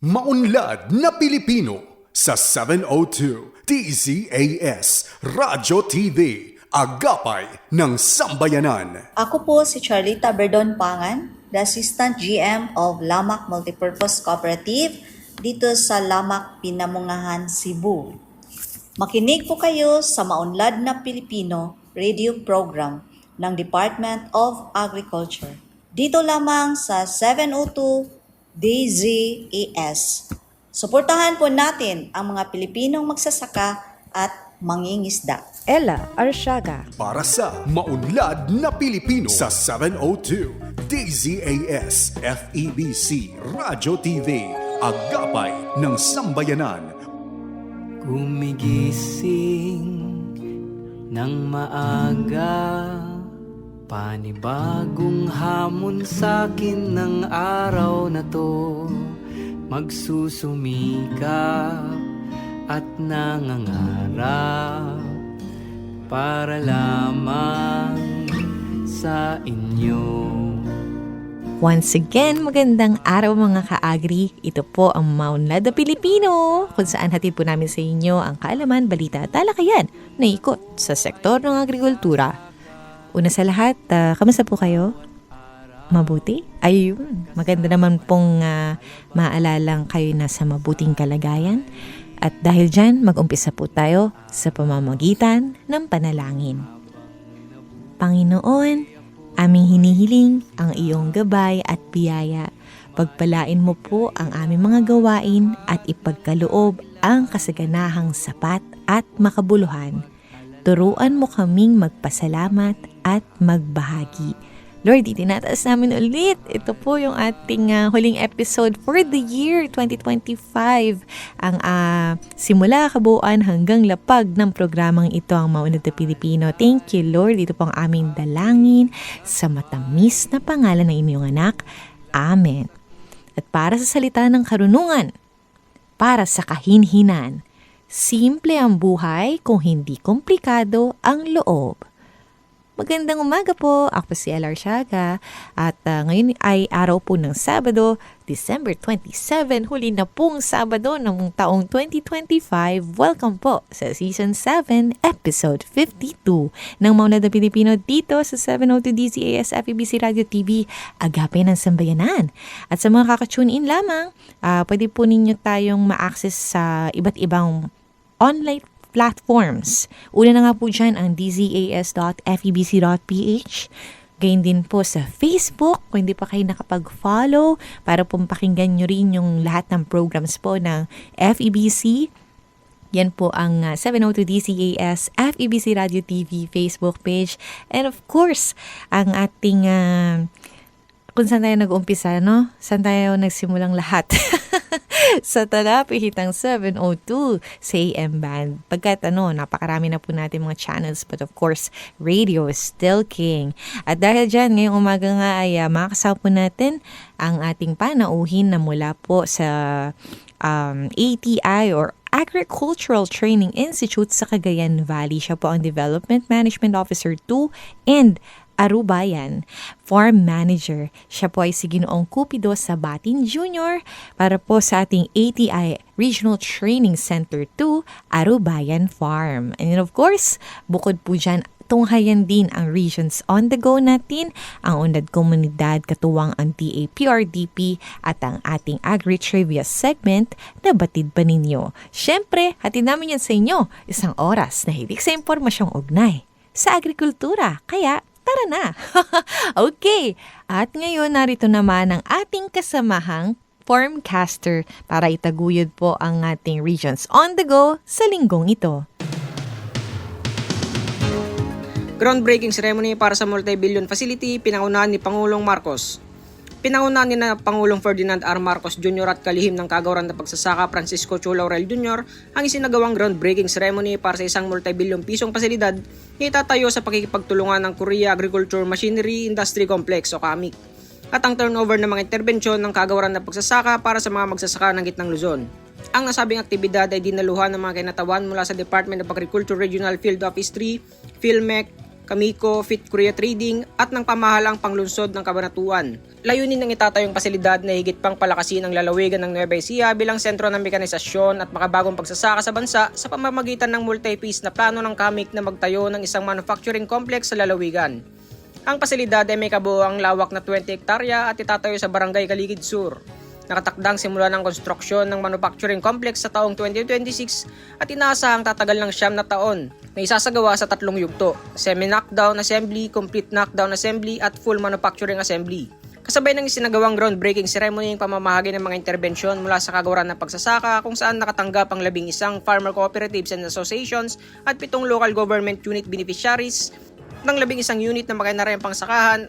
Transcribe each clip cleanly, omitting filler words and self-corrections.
Maunlad na Pilipino sa 702 DZAS Radyo TV, Agapay ng Sambayanan. Ako po si Charlita Berdon Pangan, the Assistant GM of Lamak Multipurpose Cooperative dito sa Lamak, Pinamungahan, Cebu. Makinig po kayo sa Maunlad na Pilipino radio program ng Department of Agriculture. Dito lamang sa 702 DZAS. Suportahan po natin ang mga Pilipinong magsasaka at mangingisda. Ella Arshaga. Para sa Maunlad na Pilipino sa 702 DZAS FEBC Radyo TV, Agapay ng Sambayanan. Gumigising ng maaga, panibagong hamon sa'kin ng araw na to. Magsusumikap at nangangarap para lamang sa inyo. Once again, magandang araw mga ka-agri. Ito po ang Maunlad na Pilipino, kung saan hatid po namin sa inyo ang kaalaman, balita at talakayan na ikot sa sektor ng agrikultura. Una sa lahat, kamusta po kayo? Mabuti? Ayun, maganda naman pong maalalang kayo na sa mabuting kalagayan. At dahil dyan, mag-umpisa po tayo sa pamamagitan ng panalangin. Panginoon, aming hinihiling ang iyong gabay at biyaya. Pagpalain mo po ang aming mga gawain at ipagkaloob ang kasaganahang sapat at makabuluhan. Turuan mo kaming magpasalamat at magbahagi. Lord, itinataas namin ulit. Ito po yung ating huling episode for the year 2025. Ang simula kabuuan hanggang lapag ng programang ito ang Maunlad na Pilipino. Thank you, Lord. Ito po ang aming dalangin sa matamis na pangalan ng inyong anak. Amen. At para sa salita ng karunungan, para sa kahinhinan, simple ang buhay kung hindi komplikado ang loob. Magandang umaga po, ako po si Ella Arshaga at ngayon ay araw po ng Sabado, December 27, huli na pong Sabado ng taong 2025. Welcome po sa Season 7, Episode 52 ng Maunlad na Pilipino dito sa 702 DZAS FEBC Radio TV, Agapay ng Sambayanan. At sa mga kakatune in lamang, pwede po ninyo tayong ma-access sa iba't ibang online platforms. Una na nga po dyan ang dzas.febc.ph. Gayun din po sa Facebook, kung hindi pa kayo nakapag-follow, para pong pakinggan nyo rin yung lahat ng programs po ng FEBC. Yan po ang 702 DZAS FEBC Radio TV Facebook page. And of course, ang ating kung saan tayo nag-umpisa, no? Saan tayo nagsimulang lahat? Sa talapihitang 702 sa AM band. Pagkat napakarami na po natin mga channels, but of course, radio is still king. At dahil dyan, ngayong umaga nga ay makakasama po natin ang ating panauhin na mula po sa ATI or Agricultural Training Institute sa Cagayan Valley. Siya po ang Development Management Officer 2 and Arubayan Farm Manager. Siya po ay si Ginoong Cupido Sabatin Jr. para po sa ating ATI Regional Training Center 2, Arubayan Farm. And of course, bukod po dyan, tunghayan din ang Regions on the Go natin, ang Unlad Komunidad, katuwang ang DAPRDP at ang ating Agri-Trivia segment na batid pa ninyo. Siyempre, hatid namin yan sa inyo, isang oras na hilig sa impormasyong ugnay sa agrikultura. Kaya, tara na! Okay, at ngayon narito naman ang ating kasamahang Formcaster para itaguyod po ang ating Regions on the Go sa linggong ito. Groundbreaking ceremony para sa multi-billion facility, pinangunahan ni Pangulong Marcos. Pinangunahan ni na Pangulong Ferdinand R. Marcos Jr. at kalihim ng kagawaran ng pagsasaka Francisco Chu Laurel Jr. ang isinagawang groundbreaking ceremony para sa isang multi-billion pisong pasilidad na itatayo sa pakikipagtulungan ng Korea Agriculture Machinery Industry Complex o KAMIC at ang turnover ng mga interbensyon ng kagawaran ng pagsasaka para sa mga magsasaka ng Gitnang Luzon. Ang nasabing aktibidad ay dinaluhan ng mga kinatawan mula sa Department of Agriculture Regional Field Office 3, PhilMec, Kamiko, Fit Korea Trading at ng pamahalang panglungsod ng Kabanatuan. Layunin ng itatayong pasilidad na higit pang palakasin ang lalawigan ng Nueva Ecija bilang sentro ng mekanisasyon at makabagong pagsasaka sa bansa sa pamamagitan ng multi-phase na plano ng KAMIK na magtayo ng isang manufacturing complex sa lalawigan. Ang pasilidad ay may kabuuang lawak na 20 hektarya at itatayo sa Barangay Kaligid Sur. Nakatakdang simula ng konstruksyon ng manufacturing complex sa taong 2026 at inaasahang tatagal ng 9 na taon na isasagawa sa 3 yugto, semi-knockdown assembly, complete knockdown assembly at full manufacturing assembly. Kasabay ng isinagawang groundbreaking ceremony ang pamamahagi ng mga interbensyon mula sa kagawaran ng pagsasaka kung saan nakatanggap ang 11 farmer cooperatives and associations at 7 local government unit beneficiaries ng 11 unit na makinarayang pangsakahan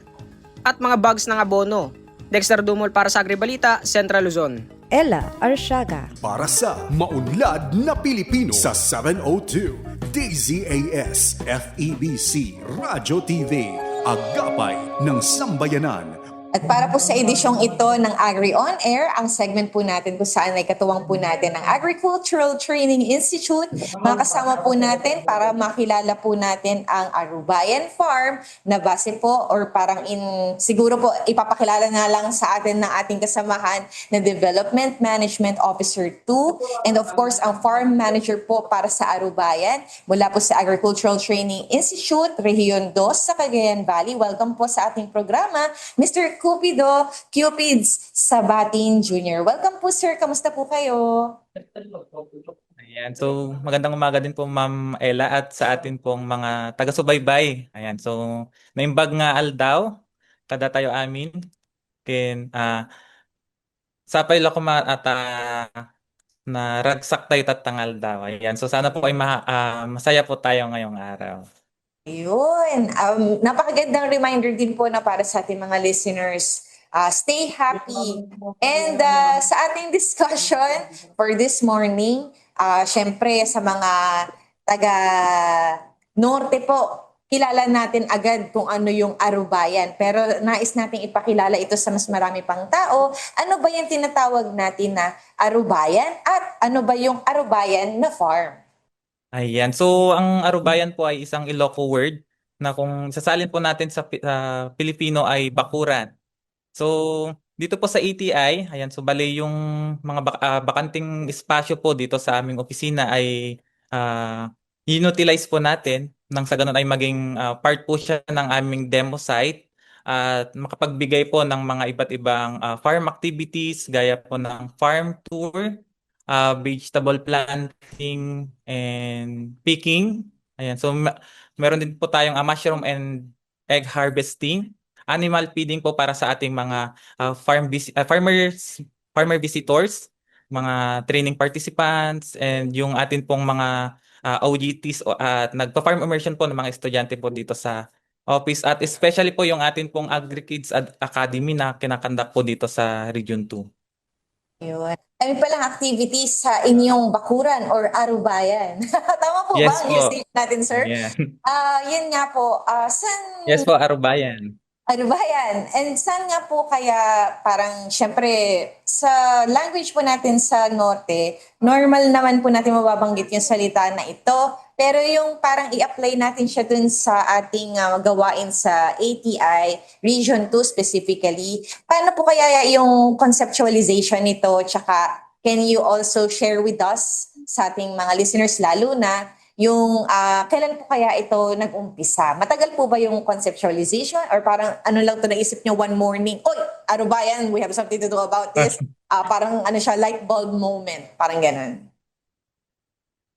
at mga bags ng abono. Dexter Dumol para sa Agribalita, Central Luzon. Ella Arsiaga. Para sa Maunlad na Pilipino sa 702 DZAS FEBC Radio TV, Agapay ng Sambayanan. At para po sa edisyong ito ng Agri On Air, ang segment po natin kung saan ay katuwang po natin ng Agricultural Training Institute. Mga kasama po natin para makilala po natin ang Arubayan Farm na base po or parang siguro po ipapakilala na lang sa atin ng ating kasamahan na Development Management Officer 2 and of course ang Farm Manager po para sa Arubayan mula po sa Agricultural Training Institute, Rehiyon 2 sa Cagayan Valley. Welcome po sa ating programa, Mr. Cupids Sabatin Jr. Welcome po sir, kamusta po kayo? Ayan, so magandang umaga din po Ma'am Ella at sa atin pong mga taga-subaybay. Ayan, so naimbag nga aldaw, kada tayo amin. Sapay la kuma at na ragsak tayo tatangal daw. Ayan, so sana po ay masaya po tayo ngayong araw. Yun. Napakagandang reminder din po na para sa ating mga listeners. Stay happy. And sa ating discussion for this morning, syempre sa mga taga-norte po, kilala natin agad kung ano yung Arubayan. Pero nais nating ipakilala ito sa mas marami pang tao. Ano ba yung tinatawag natin na Arubayan? At ano ba yung Arubayan na farm? Ayan, so ang Arubayan po ay isang Ilocos word na kung sasalin po natin sa Pilipino ay bakuran. So dito po sa ATI, ayan, so bale yung mga bakanting espasyo po dito sa aming opisina ay inutilize po natin nang sa ganun ay maging part po siya ng aming demo site at makapagbigay po ng mga iba't ibang farm activities gaya po ng farm tour, vegetable planting and picking. Ayan, so meron din po tayong mushroom and egg harvesting, animal feeding po para sa ating mga farmer visitors, mga training participants, and yung atin pong mga OJTs at nagpa-farm immersion po ng mga estudyante po dito sa office at especially po yung atin pong AgriKids Academy na kinakandak po dito sa Region 2. Yun. Kami palang activities sa inyong bakuran or Arubayan. Tama po Yes ba ang po. usage natin, sir? Yeah. Yun nga po. Saan Yes po, Arubayan. Arubayan? And saan nga po kaya parang syempre sa language po natin sa Norte, normal naman po natin mababanggit yung salita na ito. Pero yung parang i-apply natin siya dun sa ating gawain sa ATI, Region 2 specifically. Paano po kaya yung conceptualization nito? Tsaka can you also share with us sa ating mga listeners lalo na yung kailan po kaya ito nag-umpisa? Matagal po ba yung conceptualization or parang ano lang to naisip nyo one morning, oy, Arubayan, we have something to do about this. Parang ano siya, light bulb moment, parang ganun.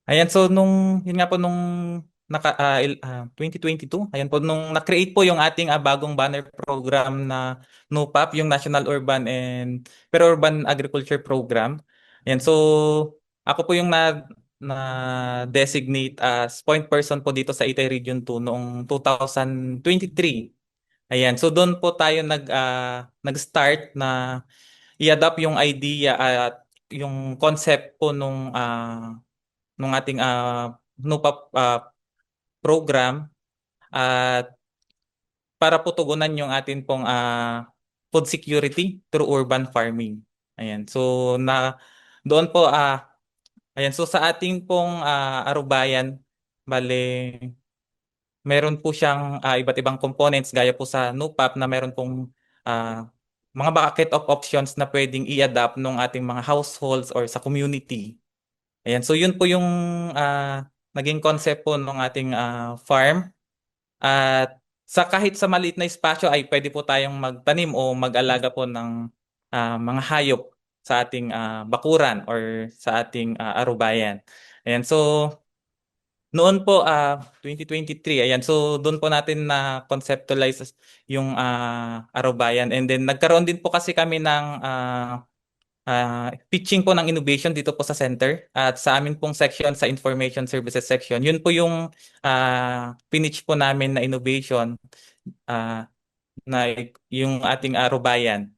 Ayan, so yun nga po nung 2022, ayan po nung na-create po yung ating bagong banner program na NUPAP, yung National Urban and Urban Agriculture Program. Ayan, so ako po yung na-designate as point person po dito sa Itay Region 2 noong 2023. Ayan, so doon po tayo nag-start na i-adapt yung idea at yung concept po nung ating NUPAP program at para po tugunan yung atin pong food security through urban farming. Ayan, so doon po ayan, so sa ating pong Arubayan, bale meron po siyang iba't ibang components gaya po sa NUPAP na meron pong mga bucket of options na pwedeng i-adapt ng ating mga households or sa community. Ayan, so yun po yung naging concept po ng ating farm. At kahit sa maliit na espasyo ay pwede po tayong magtanim o mag-alaga po ng mga hayop sa ating bakuran or sa ating arubayan. Ayan, so noon po 2023, ayan, so doon po natin na conceptualize yung arubayan, and then nagkaroon din po kasi kami ng pitching po ng innovation dito po sa center at sa amin pong section sa information services section. Yun po yung pinitch po namin na innovation na yung ating arubayan.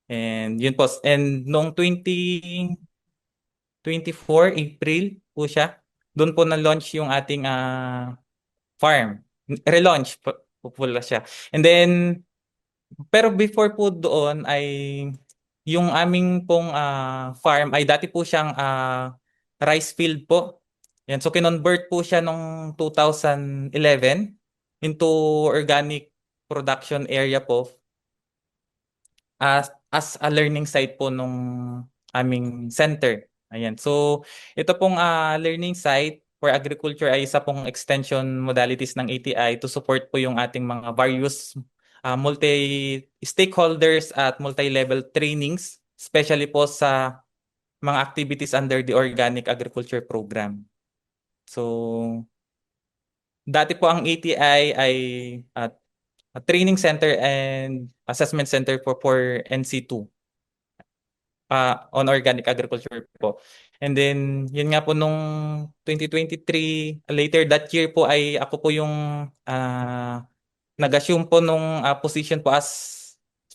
And yun po, and noong 2024 April po siya, doon po na-launch yung ating farm. Relaunch po pala siya. And then, pero before po doon ay yung aming pong farm ay dati po siyang rice field po. Yan, so kinonvert po siya noong 2011 into organic production area po as a learning site po nung aming center. Ayan. So ito pong learning site for agriculture ay isa pong extension modalities ng ATI to support po yung ating mga various multi-stakeholders at multi-level trainings, especially po sa mga activities under the Organic Agriculture Program. So, dati po ang ATI ay a training center and assessment center for NC2 on organic agriculture po. And then, yun nga po nung 2023, later that year po ay ako po yung nag-assume po nung position po as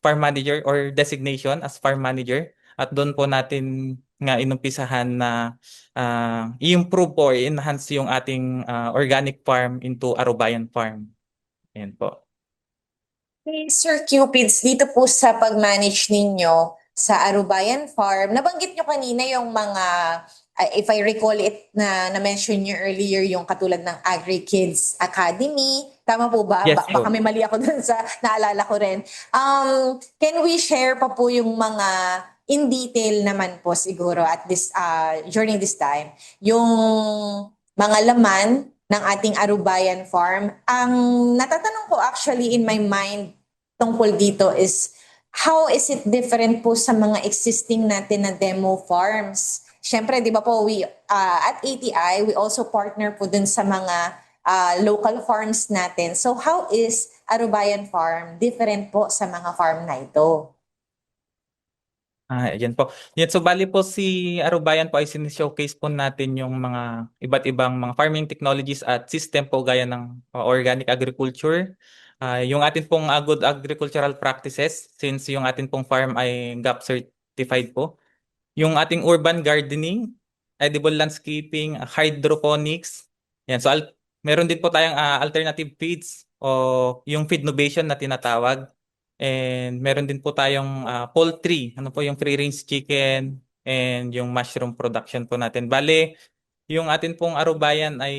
farm manager or designation as farm manager. At doon po natin nga inumpisahan na i-improve po, i-enhance yung ating organic farm into Arubayan farm. Ayan po. Hey, Sir Cupids, dito po sa pag-manage ninyo sa Arubayan Farm, nabanggit nyo kanina yung mga, if I recall it, na-mention nyo earlier yung katulad ng Agri-Kids Academy. Tama po ba? Yes, Baka po. may mali ako dun sa naalala ko rin. Can we share pa po yung mga in detail naman po siguro at this during this time, yung mga laman ng ating Arubayan Farm? Ang natatanong ko actually in my mind tungkol dito is, how is it different po sa mga existing natin na demo farms? Siyempre, di ba po, at ATI, we also partner po dun sa mga local farms natin. So how is Arubayan Farm different po sa mga farm na ito? Yan po. Yan, so bali po si Arubayan po ay sin-showcase po natin yung mga iba't ibang mga farming technologies at system po gaya ng organic agriculture. Yung atin pong good agricultural practices, since yung atin pong farm ay GAP certified po. Yung ating urban gardening, edible landscaping, hydroponics. Yan, so meron din po tayong alternative feeds o yung feed innovation na tinatawag. And meron din po tayong poultry, ano po yung free-range chicken and yung mushroom production po natin. Bale, yung atin pong Arubayan ay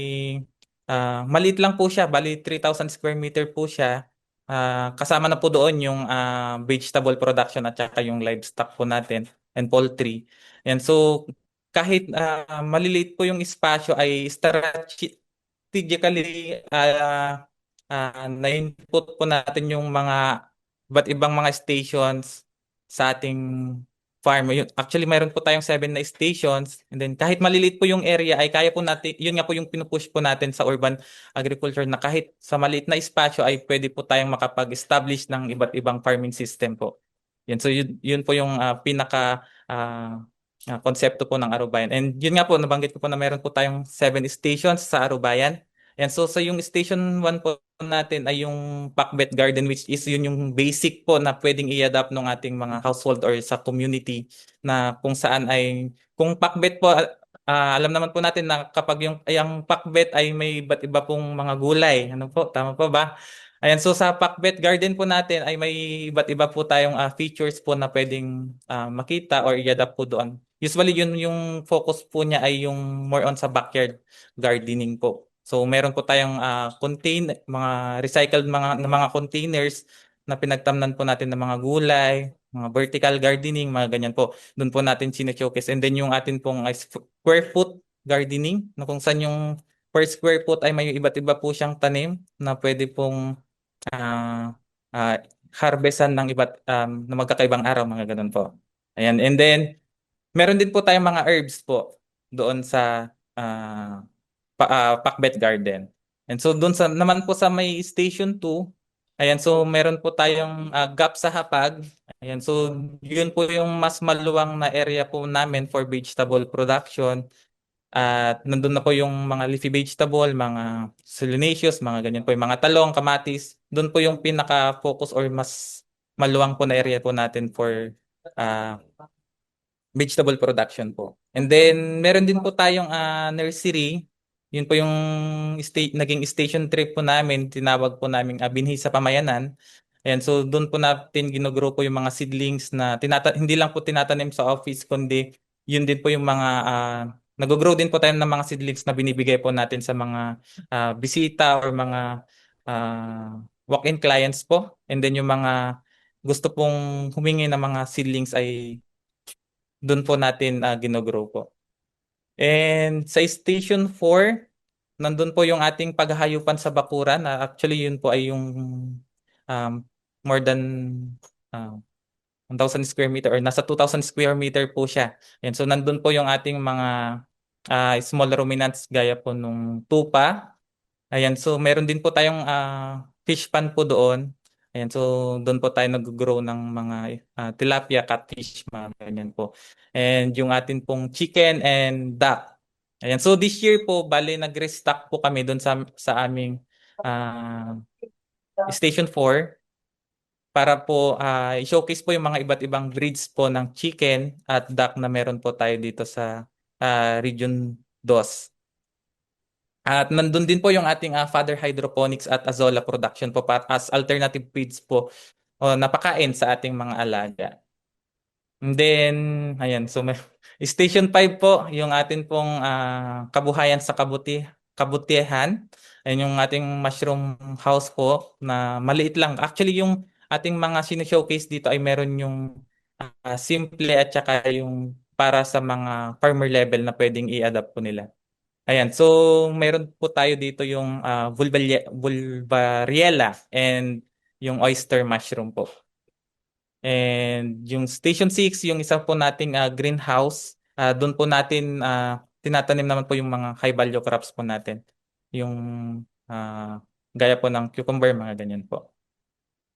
maliit lang po siya, bali 3,000 square meter po siya. Kasama na po doon yung vegetable production at saka yung livestock po natin and poultry. And so kahit maliliit po yung espasyo ay strategically na-input po natin yung mga iba't ibang mga stations sa ating farm. Actually, mayroon po tayong 7 na stations, and then kahit maliliit po yung area ay kaya po natin, yun nga po yung pinupush po natin sa urban agriculture, na kahit sa maliit na espasyo ay pwede po tayong makapag-establish ng iba't ibang farming system po. Yan, so yun po yung pinaka konsepto po ng Arubayan. And yun nga po, nabanggit ko po na meron po tayong 7 stations sa Arubayan. And so sa yung station 1 po natin ay yung Pakbet Garden, which is yun yung basic po na pwedeng i-adapt ng ating mga household or sa community, na kung saan ay, kung Pakbet po, alam naman po natin na kapag yung Pakbet ay may iba't iba pong mga gulay. Ano po? Tama po ba? Ayan, so sa Pakbet Garden po natin ay may iba't iba po tayong features po na pwedeng makita or i-adapt po doon. Usually yun yung focus po niya ay yung more on sa backyard gardening po. So meron po tayong mga recycled mga containers na pinagtamnan po natin ng mga gulay, mga vertical gardening, mga ganyan po. Doon po natin sine-showcase. And then yung atin pong square foot gardening, na kung saan yung per square foot ay may iba't iba po siyang tanim na pwede pong ah, ah, harvestan ng na magkakaibang araw, mga ganun po. Ayan. And then meron din po tayong mga herbs po doon sa Pakbet Garden. And so doon sa naman po sa may Station 2, ayan, so meron po tayong gap sa hapag. Ayan, so yun po yung mas maluwang na area po namin for vegetable production. At nandun na po yung mga leafy vegetable, mga solanaceous, mga ganyan po, yung mga talong, kamatis. Doon po yung pinaka-focus or mas maluwang po na area po natin for ah, vegetable production po. And then meron din po tayong nursery. Yun po yung naging station trip po namin, tinawag po namin Binhi sa Pamayanan. Ayan, so doon po natin ginugro po yung mga seedlings na hindi lang po tinatanim sa office, kundi yun din po yung mga nag-grow din po tayo ng mga seedlings na binibigay po natin sa mga bisita or mga walk-in clients po. And then yung mga gusto pong humingi ng mga seedlings ay doon po natin ginogrow po. And sa Station 4, nandun po yung ating paghahayupan sa bakuran. Actually, yun po ay yung more than 1,000 square meter or nasa 2,000 square meter po siya. And so nandun po yung ating mga small ruminants gaya po nung tupa. Ayan, so meron din po tayong fish pan po doon. Ayan, so doon po tayo nag-grow ng mga tilapia, catfish, mga ganyan po. And yung atin pong chicken and duck. Ayan, so this year po, bali nag-restock po kami doon sa aming Station 4 para po i-showcase po yung mga iba't ibang breeds po ng chicken at duck na meron po tayo dito sa Region 2. At nandun din po yung ating Father Hydroponics at Azola Production po as alternative feeds po o napakain sa ating mga alaga. And then, ayan, so Station 5 po, yung atin pong kabuhayan sa kabutihan. Ayan yung ating mushroom house po na maliit lang. Actually, yung ating mga sino-showcase dito ay meron yung simple at saka yung para sa mga farmer level na pwedeng i-adapt po nila. Ayan, so meron po tayo dito yung Bulbariella and yung oyster mushroom po. And yung Station 6, yung isa po nating greenhouse, doon po natin tinatanim naman po yung mga high value crops po natin. Yung gaya po ng cucumber, mga ganyan po.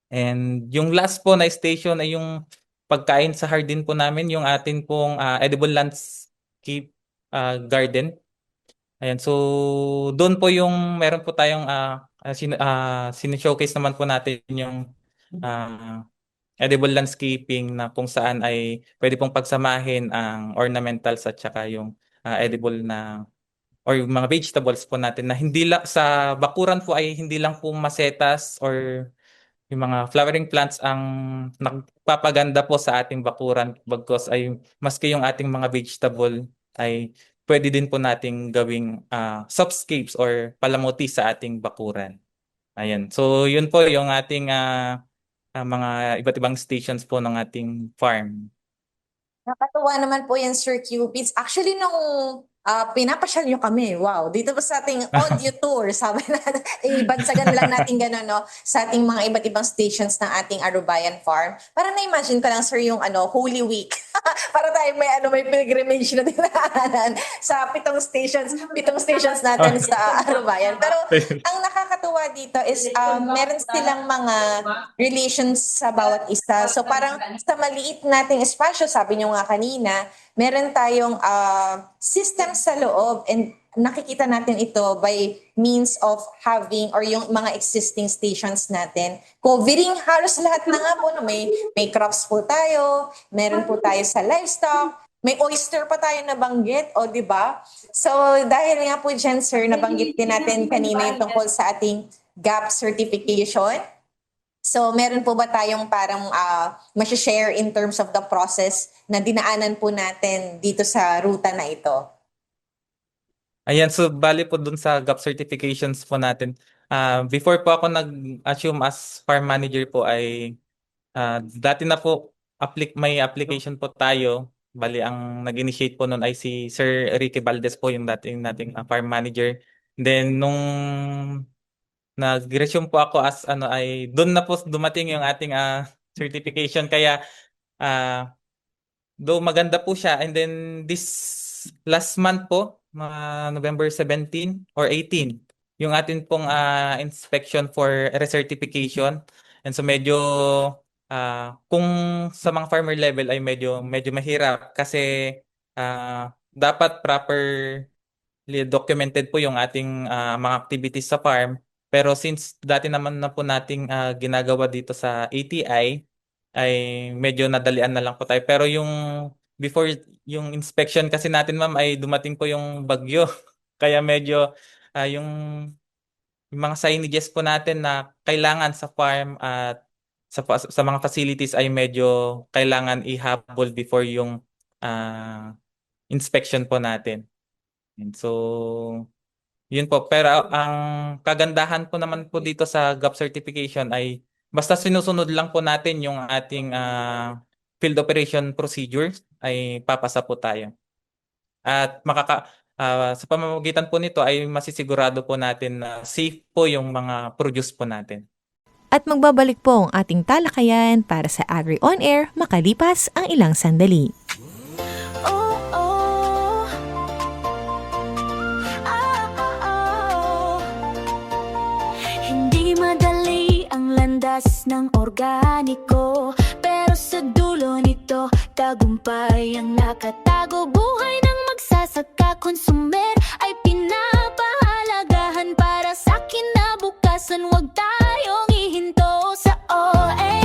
And yung last po na station ay yung pagkain sa hardin po namin, yung atin pong edible landscape garden. Ayan, so doon po yung meron po tayong sine-showcase naman po natin yung edible landscaping na kung saan ay pwede pong pagsamahin ang ornamentals at saka yung edible na or yung mga vegetables po natin na hindi lang sa bakuran po ay hindi lang po masetas or yung mga flowering plants ang nagpapaganda po sa ating bakuran bagkus ay maski yung ating mga vegetable ay pwede din po nating gawing softscapes or palamuti sa ating bakuran. Ayan. So yun po yung ating mga iba't ibang stations po ng ating farm. Nakatuwa naman po yan, Sir Cupids. Actually, nung pinapasyal nyo kami, wow, dito po sa ating audio tour, sabi natin, ibagsagan lang natin gano'n, no, sa ating mga iba't ibang stations ng ating Arubayan Farm. Para na-imagine ko lang, Sir, yung Holy Week. Para tayo may pilgrimage na dinaanan sa pitong stations natin sa Arubayan. Pero ang nakakatuwa dito is meron silang mga relations sa bawat isa. So parang sa maliit nating espasyo, sabi nyo nga kanina, meron tayong system sa loob and nakikita natin ito by means of having or yung mga existing stations natin. Covering halos lahat na nga po. No? May crops po tayo, meron po tayo sa livestock, may oyster pa tayo nabanggit, o di ba? So dahil nga po dyan, sir, nabanggit din natin kanina yung tungkol sa ating GAP certification. So meron po ba tayong parang ma-share in terms of the process na dinaanan po natin dito sa ruta na ito? Ayan, so bali po dun sa GAP certifications po natin. Before po ako nag-assume as farm manager po ay dati na po may application po tayo. Bali ang nag-initiate po noon ay si Sir Ricky Valdez po yung nating farm manager. Then nung nag-resume po ako as ano ay doon na po dumating yung ating certification kaya though maganda po siya, and then this last month po, mga November 17 or 18, yung atin pong inspection for recertification. And so medyo kung sa mga farmer level ay medyo mahirap kasi dapat properly documented po yung ating mga activities sa farm. Pero since dati naman na po nating ginagawa dito sa ATI, ay medyo nadalian na lang po tayo. Pero yung before yung inspection kasi natin ma'am ay dumating po yung bagyo. Kaya medyo yung mga signages po natin na kailangan sa farm at sa mga facilities ay medyo kailangan ihabol before yung inspection po natin. And so yun po. Pero ang kagandahan po naman po dito sa GAP certification ay basta sinusunod lang po natin yung ating field operation procedures ay papasa po tayo. At sa pamamagitan po nito ay masisigurado po natin na safe po yung mga produce po natin. At magbabalik po ang ating talakayan para sa Agri On Air makalipas ang ilang sandali. Hindi madali ang landas ng organiko, pero sa dulo nito tagumpay ang nakatago. Buhay ng magsasaka, konsumer ay pinapahalagahan para sa kinabukasan. Huwag tayong ihinto sa OA.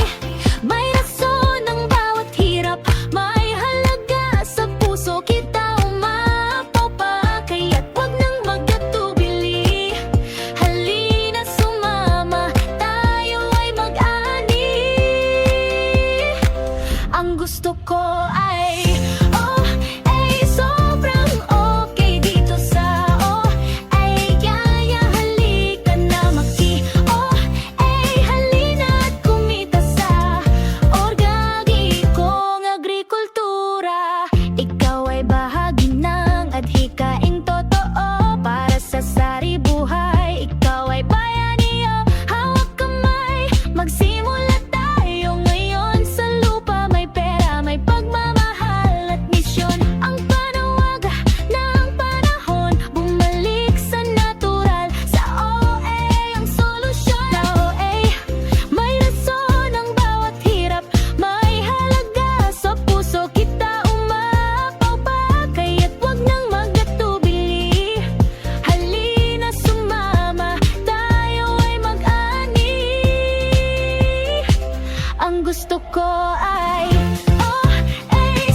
May rason ang bawat hirap, may halaga sa puso. Kita umapaw pa, kaya't huwag nang magkatubili. Halina sumama, tayo ay mag-ani. Ang gusto ko ay sobrang okay dito sa yaya. Halika na halina at kumita sa organikong agrikultura. Ikaw ay bahagi ng adhikaing totoo para sa sari buhay. Ikaw ay bayaniyo, hawak kamay, magsimula tayo ngayon. Sa lupa may pera, may pagmamahal at misyon. Ang panawag ng panahon, bumalik sa natural. Sa OA ang solusyon. Sa OA may rason ang bawat hirap, may halaga sa puso. Kita umapaw pa, kaya't huwag nang magkatubili. Halina sumama, tayo ay mag-ani. Ang gusto ko ay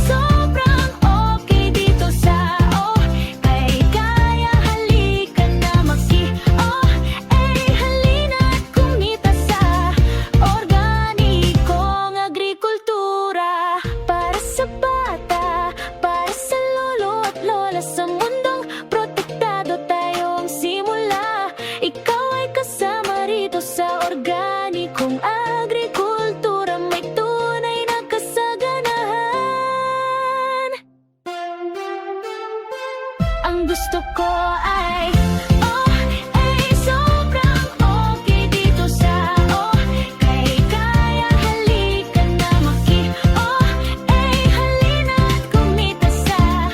sobrang okay dito sa kaya. Halika na halina at kumita sa organikong agrikultura. Para sa bata, para sa lolo at lola, sa mundong protektado tayong simula. Ikaw ay kasama rito sa organikong agrikultura. May tunay na kasaganahan. Ang gusto ko ay sobrang okay dito sa kaya. Halika na halina at kumita sa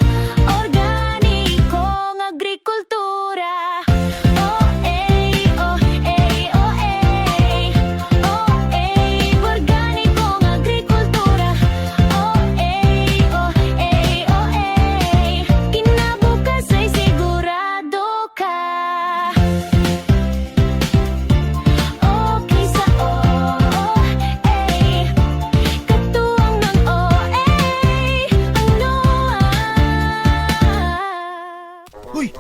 organikong agrikultura. Organikong agrikultura. Kinabukas ay sigurado ka. Okay sa katuwang ng ang NOAA. Hoy!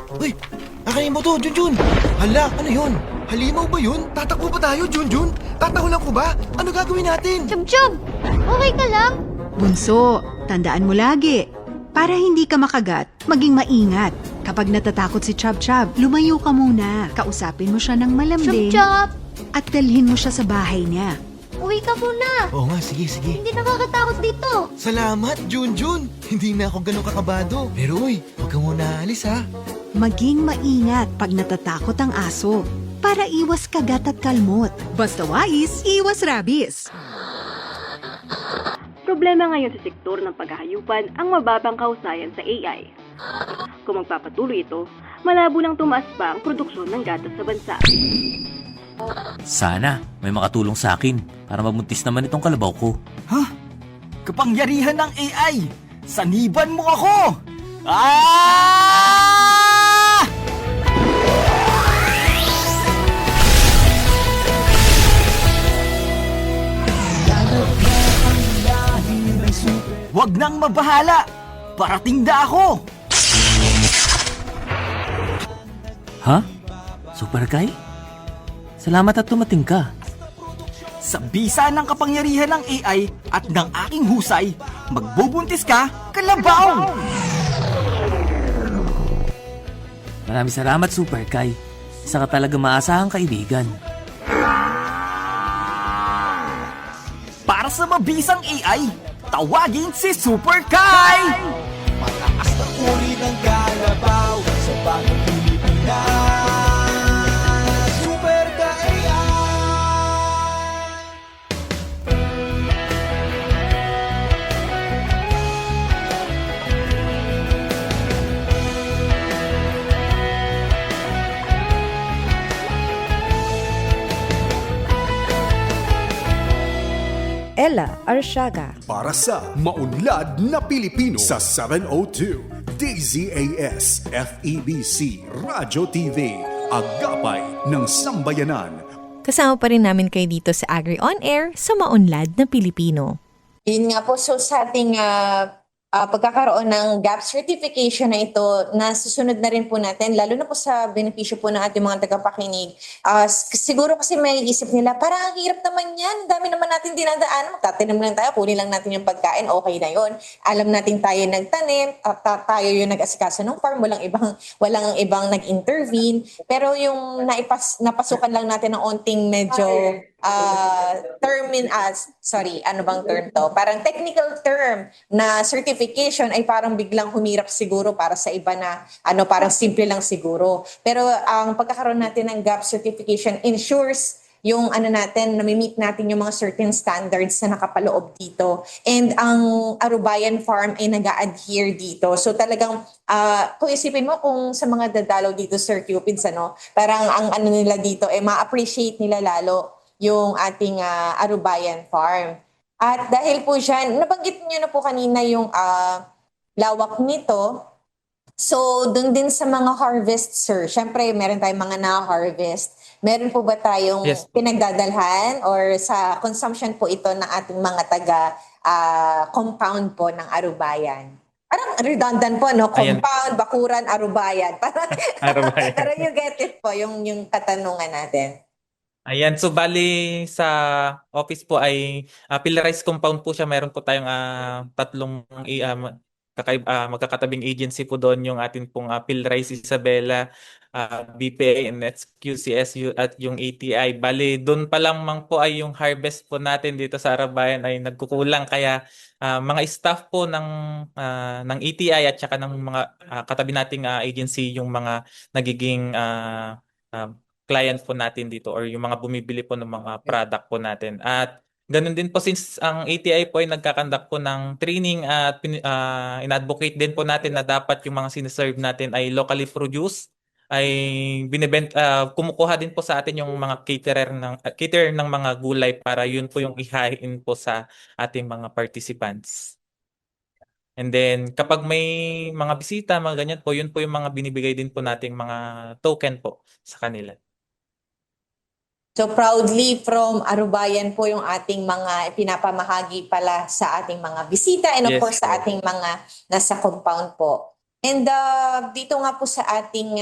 Nakain mo to, Junjun! Hala, ano yun? Halimaw ba yun? Tatakbo ba tayo, Junjun? Tatahulan ko ba? Ano gagawin natin? Chub-chub! Okay ka lang? Bunso, tandaan mo lagi, para hindi ka makagat, maging maingat. Kapag Kapag natatakot si Chab Chab, lumayo ka muna. Kausapin mo siya ng malambing Chop-chop! at dalhin mo siya sa bahay niya. Uwi ka muna! Oo nga, sige. Hindi nakakatakot dito! Salamat, Junjun. Hindi na ako ganun kakabado. Pero uy, huwag ka muna alis ha. Maging maingat pag natatakot ang aso para iwas kagat at kalmot. Basta wais, iwas rabies. Problema ngayon sa sektor ng paghahayupan ang mababang kausayan sa AI. Kung magpapatuloy ito, malabo nang tumaas pa ang produksyon ng gatas sa bansa. Sana may makatulong sa akin para mabuntis naman itong kalabaw ko. Ha? Kapangyarihan ng AI! Saniban mo ako! Ah! Huwag nang mabahala! Parating na ako! Ha? Super Kai? Salamat at tumating ka. Sa bisa ng kapangyarihan ng AI at ng aking husay, magbubuntis ka, kalabaw! Maraming salamat, Super Kai. Isa ka talaga maasahang kaibigan. Para sa mabisang AI, tawagin si Super Kai! Mataas na uri ng kalabaw sa bagong Pilipinas. Super Kai! Ella Arsiaga. Para sa Maunlad na Pilipino sa 702 DZAS FEBC Radyo TV, Agapay ng Sambayanan. Kasama pa rin namin kayo dito sa Agri On Air sa Maunlad na Pilipino. Yun nga po, so sa ating pagkakaroon ng GAP certification na ito, nasusunod na rin po natin, lalo na po sa benepisyo po ng ating mga tagapakinig. Siguro kasi may isip nila, parang ang hirap naman yan, dami naman natin dinadaan, magtatanim lang tayo, kunin lang natin yung pagkain, okay na yon. Alam natin tayo nagtanim, tayo yung nag-asikaso ng farm, walang ibang nag-intervene, pero yung napasukan lang natin ng onting medyo ano bang term to? Parang technical term na certification ay parang biglang humirap siguro para sa iba na parang simple lang siguro. Pero ang pagkakaroon natin ng GAP certification ensures yung nami-meet natin yung mga certain standards na nakapaloob dito. And ang Arubayan Farm ay nag-a-adhere dito. So talagang, kung isipin mo kung sa mga dadalaw dito, Sir Cupids, parang ang nila dito, ma-appreciate nila lalo yung ating Arubayan Farm. At dahil po dyan, nabanggit nyo na po kanina yung lawak nito. So, dun din sa mga harvest, sir, syempre meron tayong mga na-harvest. Meron po ba tayong pinagdadalhan or sa consumption po ito ng ating mga taga-compound po ng Arubayan? Parang redundant po, no? Compound, bakuran, Arubayan. Arubayan. Pero you get it po, yung katanungan natin. Ayan, so bali sa office po ay pillarized compound po siya. Meron po tayong tatlong magkakatabing agency po doon, yung atin pong Pillarized Isabela, BPA, and QCSU at yung ATI. Bali, doon pa lang po ay yung harvest po natin dito sa Arabayan ay nagkukulang. Kaya mga staff po ng ATI at saka ng mga katabi nating agency yung mga nagiging client po natin dito or yung mga bumibili po ng mga product po natin. At ganun din po, since ang ATI po ay nagkakandak po ng training at in-advocate din po natin na dapat yung mga siniserve natin ay locally produced, ay kumukuha din po sa atin yung mga caterer ng mga gulay para yun po yung ihain po sa ating mga participants. And then, kapag may mga bisita, mga ganyan po, yun po yung mga binibigay din po nating mga token po sa kanila. So proudly from Arubayan po yung ating mga pinapamahagi pala sa ating mga bisita and of course sa ating mga nasa compound po. And dito nga po sa ating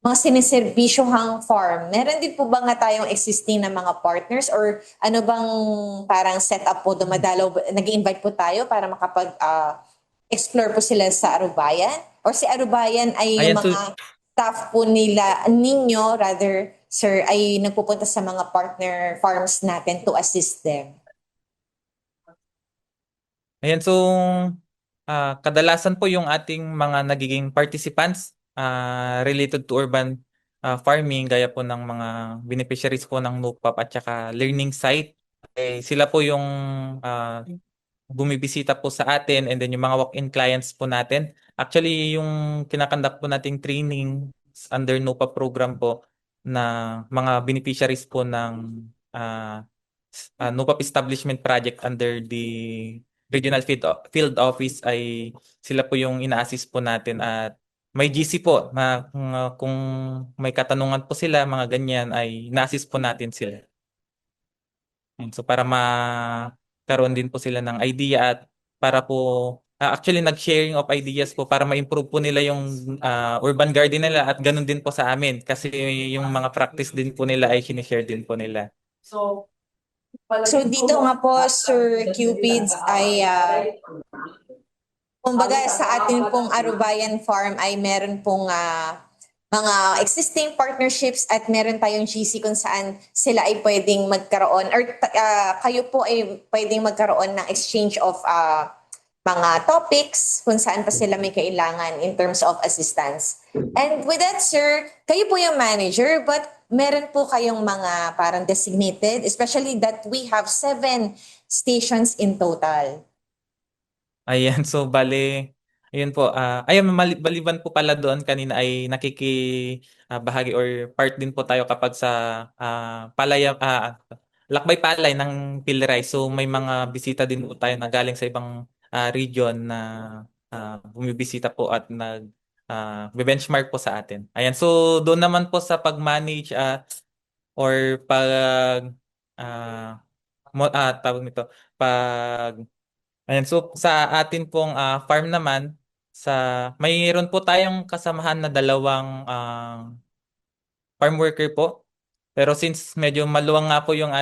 mga siniservisyohang farm, meron din po ba nga tayong existing na mga partners or ano bang parang setup po nag-i-invite po tayo para makapag-explore po sila sa Arubayan? Or si Arubayan ay yung Ayan, so mga staff po ninyo, rather, sir, ay nagpupunta sa mga partner farms natin to assist them? Ayan, so kadalasan po yung ating mga nagiging participants related to urban farming, gaya po ng mga beneficiaries po ng NUPAP at saka learning site. Sila po yung bumibisita po sa atin, and then yung mga walk-in clients po natin. Actually, yung kinakandak po nating training under NUPAP program po na mga beneficiaries po ng NUPAP establishment project under the Regional Field Office, ay sila po yung ina-assist po natin, at may GC po na kung may katanungan po sila, mga ganyan, ay ina-assist po natin sila. So para karoon din po sila ng idea, at para po actually nag-sharing of ideas po para ma-improve po nila yung urban garden nila, at ganun din po sa amin kasi yung mga practice din po nila ay sinishare din po nila. So dito nga po, Sir Cupids, ay kumbaga sa atin pong Arubayan Farm ay meron pong mga existing partnerships at meron tayong GC kung saan sila ay pwedeng magkaroon or kayo po ay pwedeng magkaroon ng exchange of mga topics kung saan pa sila may kailangan in terms of assistance. And with that, sir, kayo po yung manager, but meron po kayong mga parang designated, especially that we have 7 stations in total. Ayan, so bale, ayun po. Ayan, baliban po pala doon, kanina ay bahagi or part din po tayo kapag sa lakbay palay ng Pilray. So may mga bisita din po tayo na galing sa ibang region na bumibisita po at benchmark po sa atin. Ayan, so doon naman po sa pag-manage or tawag nito, ayan, so sa atin pong farm naman, mayroon po tayong kasamahan na 2 farm worker po. Pero since medyo maluwang nga po yung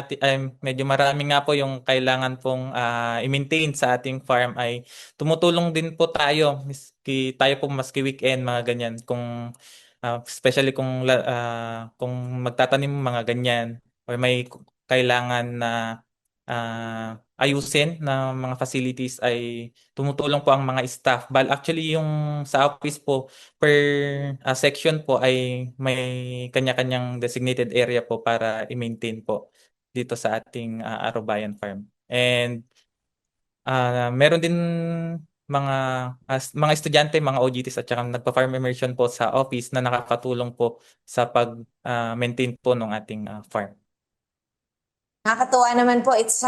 medyo marami nga po yung kailangan pong i-maintain sa ating farm, ay tumutulong din po tayo, maski weekend, mga ganyan, kung especially kung magtatanim mga ganyan or may kailangan na ayusin na mga facilities, ay tumutulong po ang mga staff. Actually, yung sa office po, per section po ay may kanya-kanyang designated area po para i-maintain po dito sa ating Arubayan Farm. And meron din mga estudyante, mga OJTs at saka nagpa-farm immersion po sa office na nakakatulong po sa pag-maintain po ng ating farm. Nakakatuwa naman po, it's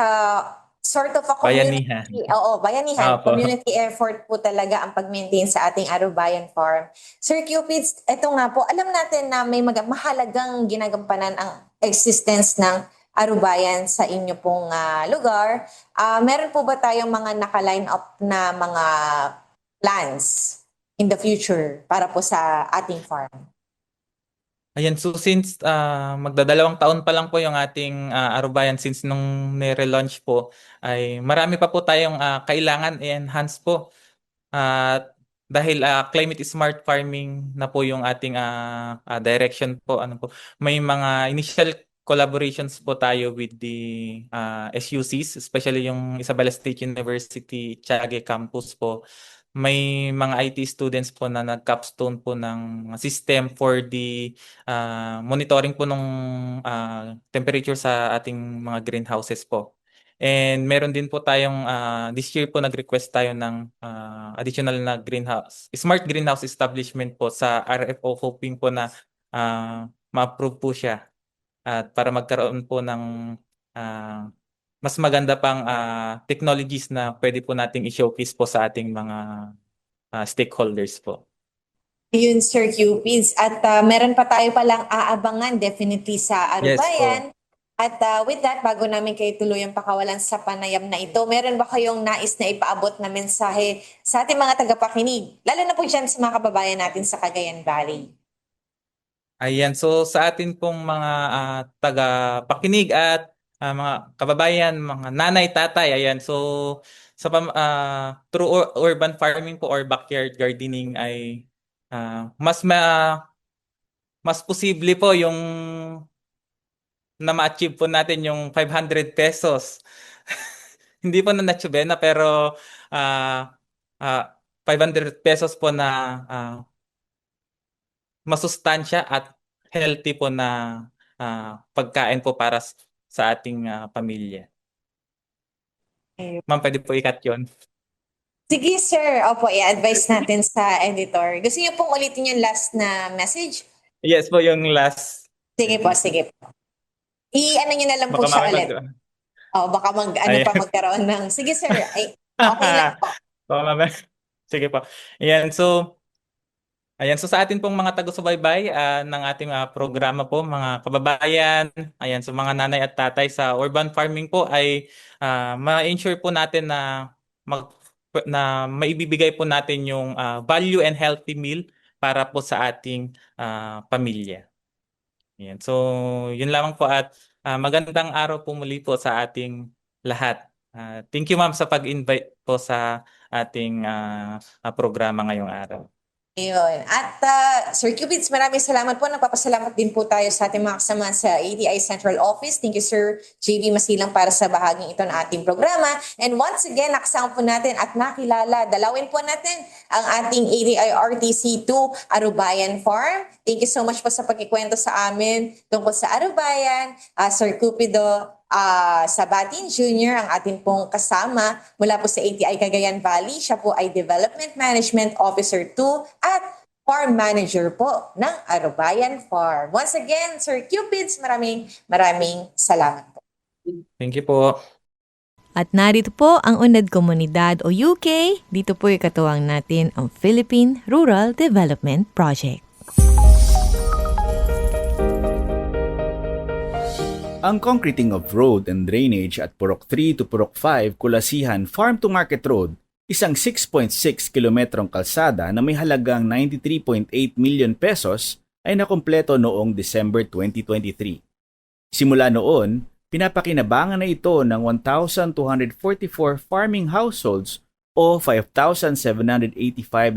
sort of a community. Bayanihan. Oo, bayanihan. Opo. Community effort po talaga ang pag-maintain sa ating Arubayan Farm. Sir Cupids, eto nga po, alam natin na may mahalagang ginagampanan ang existence ng Arubayan sa inyo pong lugar. Meron po ba tayong mga naka-line up na mga plans in the future para po sa ating farm? Ayan, so since magdadalawang taon pa lang po yung ating Arubayan, since nung nire-launch po, ay marami pa po tayong kailangan i-enhance po. Dahil climate smart farming na po yung ating direction po, may mga initial collaborations po tayo with the SUCs, especially yung Isabela State University Tiague campus po. May mga IT students po na nag-capstone po ng system for the monitoring po ng temperature sa ating mga greenhouses po. And meron din po tayong this year po nag-request tayo ng additional na smart greenhouse establishment po sa RFO, hoping po na ma-approve po siya at para magkaroon po ng mas maganda pang technologies na pwede po nating i-showcase po sa ating mga stakeholders po. Yun, Sir Cupids. At meron pa tayo palang aabangan definitely sa Arubayan. Yes, at with that, bago namin kayo tuluyang pakawalan sa panayam na ito, meron ba kayong nais na ipaabot na mensahe sa ating mga tagapakinig? Lalo na po dyan sa mga kababayan natin sa Cagayan Valley. Ayan, so sa atin pong mga tagapakinig at mga kababayan, mga nanay, tatay, ayan, so through urban farming po or backyard gardening ay mas posible po yung na ma-achieve po natin yung 500 pesos. Hindi po na natsubena pero 500 pesos po na masustansya at healthy po na pagkain po para sa ating pamilya. Ma'am, pwede po ikat yun. Sige, sir. Opo, i-advise natin sa editor. Gusto niyo pong ulitin yung last na message? Yes po, yung last. Sige po, sige po. I-ano niyo na lang po siya ulit. Baka magkaroon ng... Sige, sir. Ay, okay lang po. Sige po. Ayan, so sa atin pong mga taga-subaybay ng ating programa po, mga kababayan, ayan, so mga nanay at tatay sa urban farming po ay ma-ensure po natin na maibibigay po natin yung value and healthy meal para po sa ating pamilya. Ayan, so yun lamang po at magandang araw po muli po sa ating lahat. Thank you ma'am sa pag-invite po sa ating programa ngayong araw. Ayun. At Sir Cupids, maraming salamat po. Nagpapasalamat din po tayo sa ating mga kasama sa ATI Central Office. Thank you, Sir JV Masilang, para sa bahaging ito ng ating programa. And once again, nakasama po natin at nakilala, dalawin po natin ang ating ATI RTC2 Arubayan Farm. Thank you so much po sa pagkikwento sa amin tungkol sa Arubayan, Sir Cupido Sabatin Jr., ang ating pong kasama mula po sa ATI Cagayan Valley. Siya po ay Development Management Officer 2 at Farm Manager po ng Arubayan Farm. Once again, Sir Cupids, maraming salamat po. Thank you po. At narito po ang UNED Komunidad o UK. Dito po ikatuwang natin ang Philippine Rural Development Project. Ang concreting of road and drainage at Purok 3 to Purok 5 Kulasihan Farm to Market Road, isang 6.6 kilometrong kalsada na may halagang 93.8 million pesos ay nakumpleto noong December 2023. Simula noon, pinapakinabangan na ito ng 1,244 farming households o 5,785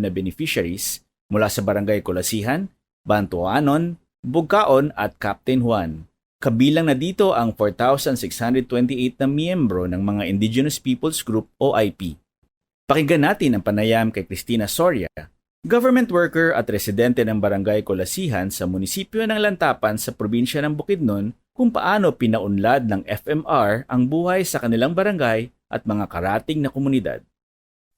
na beneficiaries mula sa Barangay Kulasihan, Bantuanon, Bugkaon at Captain Juan. Kabilang na dito ang 4,628 na miyembro ng mga Indigenous Peoples Group o IP. Pakinggan natin ang panayam kay Cristina Soria, government worker at residente ng Barangay Kulasihan sa munisipyo ng Lantapan sa probinsya ng Bukidnon, kung paano pinaunlad ng FMR ang buhay sa kanilang barangay at mga karating na komunidad.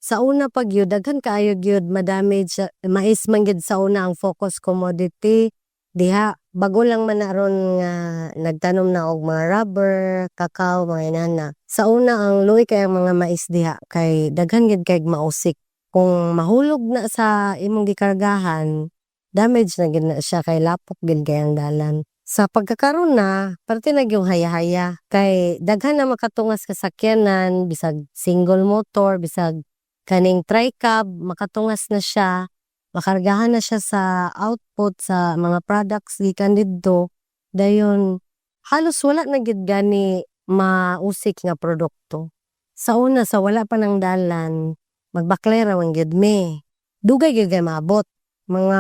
Sa una pag yun, daghan kaayo gyud madamage mais man gyud sa una ang focus commodity. Diha bago lang man naron nga nagtanom na og mga rubber, kakao, mga inana. Sa una ang luoy kay ang mga mais diha kay daghan gyud kay mausik. Kung mahulog na sa imong gikargahan, damage na gyud na siya kay lapok gyud kay ang dalan. Sa pagkakaroon na, parte na yung haya-haya. Kay daghan na makatungas kasakyanan, bisag single motor, bisag kaning tri-cab, makatungas na siya. Makargahan na siya sa output sa mga products gikan didto. Dayon halos wala na gid gani mausik nga produkto. Sa una sa wala pa ng dalan, magbaklera man gid me. Dugay gyud kay maabot. Mga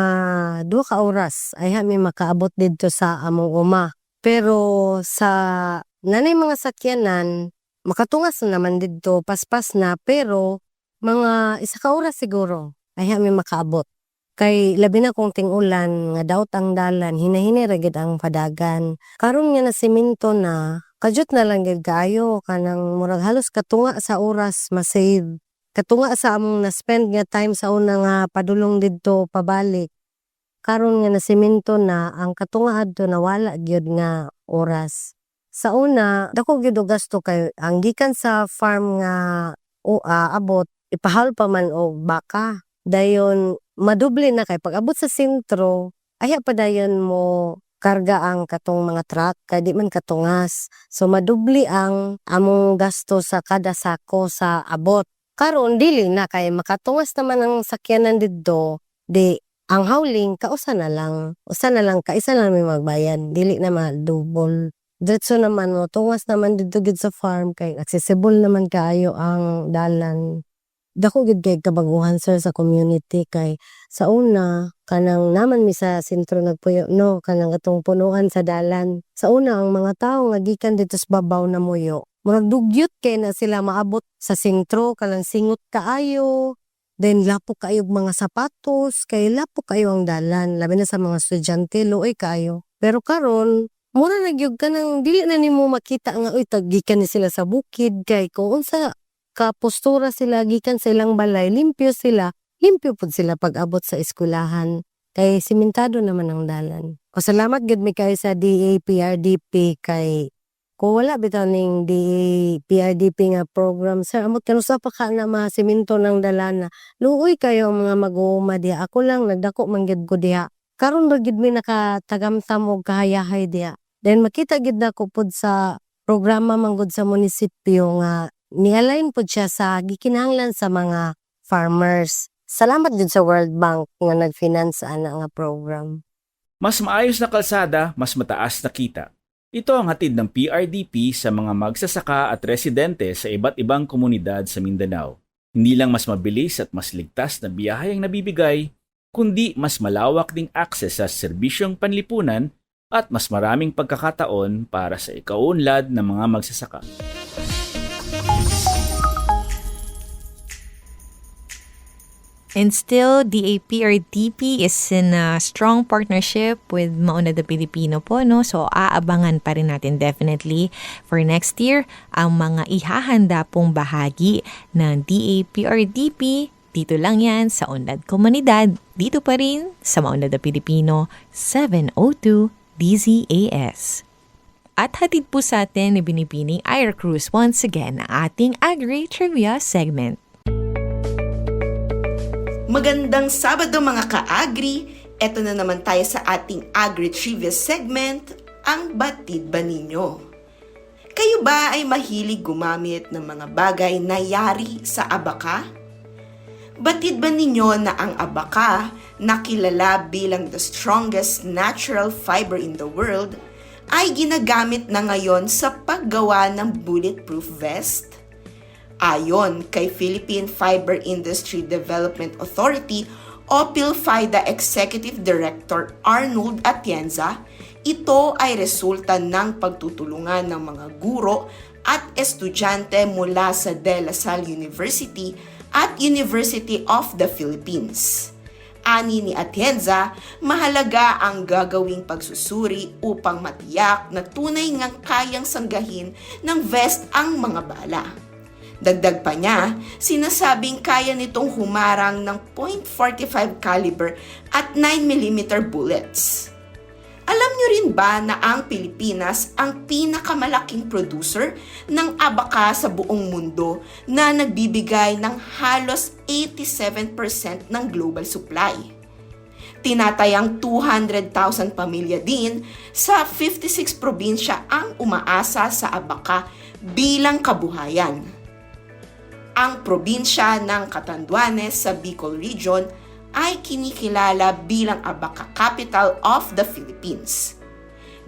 2 ka oras ay mi makaabot didto sa among uma. Pero sa nanay mga sakyanan, makatungas na naman didto, paspas na, pero mga 1 ka oras siguro ay mi makaabot. Kay labi na kung ting-ulan, nga daot ang dalan, hinahinay ra gid ang padagan. Karon nga na semento na, kadyot na lang gid kaayo, kanang murag halos katunga sa oras masave. Katunga sa among na-spend nga time sa una nga padulong didto pabalik. Karon nga na semento na, ang katunga adto nawala gyud nga oras. Sa una, dako gyud og gasto kay ang gikan sa farm nga abot, ipahal pa man og baka. Dayon madoble na kay pag abot sa sentro, aya pa dayon mo karga ang katong mga truck kay di man katungas. So madoble ang among gasto sa kada sako sa abot. Karon dili na kay makatungas naman ang sakyanan didto, di ang hauling kausa na lang. Usa na lang kaisa na may magbayad, dili na ma-double Diretso naman mo, tungas naman dito gid sa farm kay accessible naman kaayo ang dalan. Dako gid kay kabaguhan sir sa community kay sa una kanang naman mi sa sentro nagpuyo no kanang atong punuan sa dalan. Sa una ang mga tawo nga gikan dito sa babaw na muyo. Murag dugyot kay na sila maabot sa sentro kanang singot kaayo. Then lapo kayo mga sapatos kay lapo kayo ang dalan labi na sa mga estudyante luoy kayo. Pero karon mura nagyug ka nang dili na nimo makita nga uy tagikan ni sila sa bukid kay kung unsa ka postura sila gikan sa ilang balay limpyo pud sila pag abot sa eskwelahan kay simentado naman ang dalan. O salamat gid mi kay sa DA-PRDP kay kung wala bitaw ning DA-PRDP nga program sir amot kanusa pa ka na masemento ng dalana luoy kayo ang mga mag-uuma diha. Ako lang nagdako man gid ko diha karon ra gid mi nakatagamtam og kahayahay diha. Then makita gid nako pud sa programa manggod sa munisipyo nga ni-align pud siya sa gikinahanglan sa mga farmers. Salamat din sa World Bank nga nag-finance ana nga program. Mas maayos na kalsada, mas mataas na kita. Ito ang hatid ng PRDP sa mga magsasaka at residente sa iba't ibang komunidad sa Mindanao. Hindi lang mas mabilis at mas ligtas na biyahe ang nabibigay, kundi mas malawak ding access sa serbisyong panlipunan at mas maraming pagkakataon para sa ikaunlad ng mga magsasaka. And still, DA-PRDP is in a strong partnership with Maunlad na Pilipino po, no? So, aabangan pa rin natin definitely for next year ang mga ihahanda pong bahagi ng DA-PRDP. Dito lang yan sa Unlad Komunidad. Dito pa rin sa Maunlad na Pilipino, 702 DZAS. At hatid po sa atin ni Binibining Ira Cruz once again ang ating Agri-Trivia segment. Magandang Sabado mga ka-agri! Eto na naman tayo sa ating Agri-Trivia segment, ang Batid ba ninyo? Kayo ba ay mahilig gumamit ng mga bagay na yari sa abaka? Batid ba ninyo na ang abaka, na kilala bilang the strongest natural fiber in the world, ay ginagamit na ngayon sa paggawa ng bulletproof vest? Ayon kay Philippine Fiber Industry Development Authority o PhilFIDA Executive Director Arnold Atienza, ito ay resulta ng pagtutulungan ng mga guro at estudyante mula sa De La Salle University at University of the Philippines. Ani ni Atienza, mahalaga ang gagawing pagsusuri upang matiyak na tunay ngang kayang sanggahin ng vest ang mga bala. Dagdag pa niya, sinasabing kaya nitong humarang ng .45 caliber at 9mm bullets. Alam niyo rin ba na ang Pilipinas ang pinakamalaking producer ng abaka sa buong mundo na nagbibigay ng halos 87% ng global supply? Tinatayang 200,000 pamilya din sa 56 probinsya ang umaasa sa abaka bilang kabuhayan. Ang probinsya ng Catanduanes sa Bicol Region ay kinikilala bilang abaka capital of the Philippines.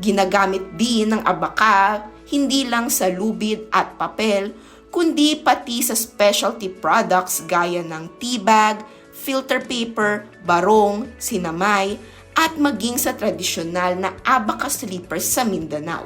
Ginagamit din ng abaka hindi lang sa lubid at papel, kundi pati sa specialty products gaya ng tea bag, filter paper, barong, sinamay, at maging sa tradisyonal na abaka slippers sa Mindanao.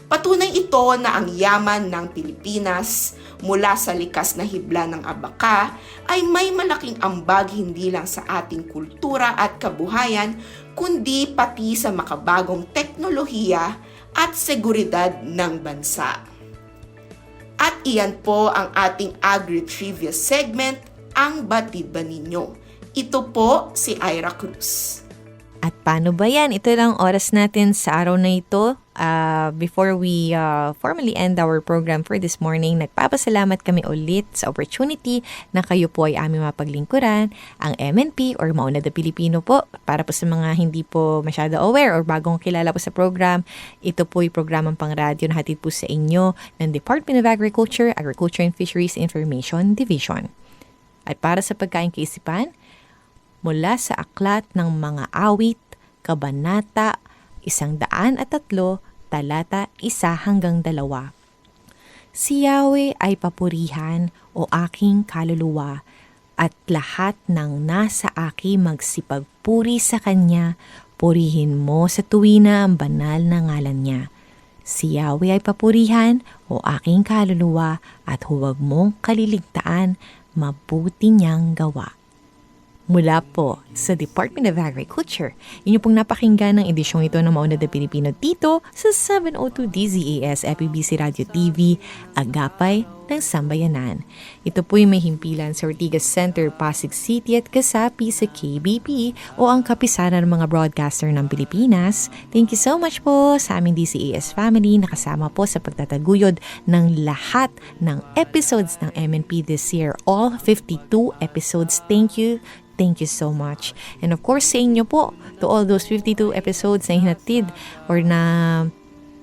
Patunay ito na ang yaman ng Pilipinas mula sa likas na hibla ng abaka ay may malaking ambag hindi lang sa ating kultura at kabuhayan, kundi pati sa makabagong teknolohiya at seguridad ng bansa. At iyan po ang ating Agri-Trivia segment, ang Batid ba ninyo? Ito po si Ira Cruz. At paano ba yan? Ito lang oras natin sa araw na ito. Before we formally end our program for this morning, nagpapasalamat kami ulit sa opportunity na kayo po ay aming mapaglingkuran, ang MNP or Maunlad na Pilipino po. Para po sa mga hindi po masyado aware or bagong kilala po sa program, ito po ay programang pang-radyo na hatid po sa inyo ng Department of Agriculture, Agriculture and Fisheries Information Division. At para sa pagkain kaisipan, mula sa aklat ng mga awit, kabanata 103, talata 1-2. Si Yahweh ay papurihan o aking kaluluwa, at lahat ng nasa aki magsipagpuri sa Kanya. Purihin mo sa tuwina ang banal na ngalan niya. Si Yahweh ay papurihan o aking kaluluwa, at huwag mong kaliligtaan mabuti niyang gawa. Mula po sa Department of Agriculture, inyo pong napakinggan ng edisyong ito ng Maunlad na Pilipino dito sa 702 DZAS FEBC Radio TV, Agapay ng Sambayanan. Ito po'y may himpilan sa Ortigas Center, Pasig City at kasapi sa KBP o ang kapisanan ng mga broadcaster ng Pilipinas. Thank you so much po sa aming DZAS family na kasama po sa pagtataguyod ng lahat ng episodes ng MNP this year. All 52 episodes. Thank you. Thank you so much. And of course, sa inyo po, to all those 52 episodes na hinatid or na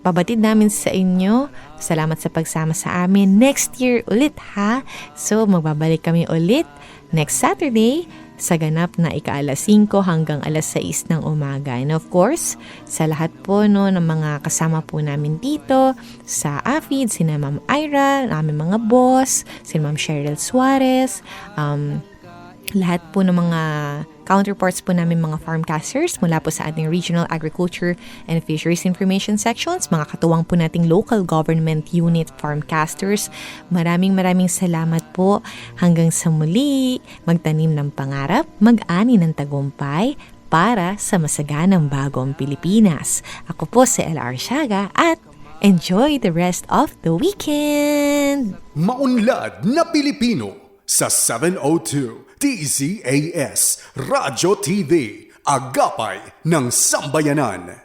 pabatid namin sa inyo, salamat sa pagsama sa amin. Next year ulit ha. So, magbabalik kami ulit next Saturday sa ganap na ika-5 hanggang 6 ng umaga. And of course, sa lahat po no, ng mga kasama po namin dito sa AFID, sina Ma'am Ira, aming mga boss, sina Ma'am Cheryl Suarez, lahat po ng mga counterparts po namin mga farmcasters mula po sa ating Regional Agriculture and Fisheries Information Sections, mga katuwang po nating Local Government Unit farmcasters. Maraming salamat po. Hanggang sa muli, magtanim ng pangarap, mag-ani ng tagumpay para sa masaganang bagong Pilipinas. Ako po si Ella Arsiaga at enjoy the rest of the weekend! Maunlad na Pilipino sa 702 DZAS Radyo TV, Agapay ng Sambayanan.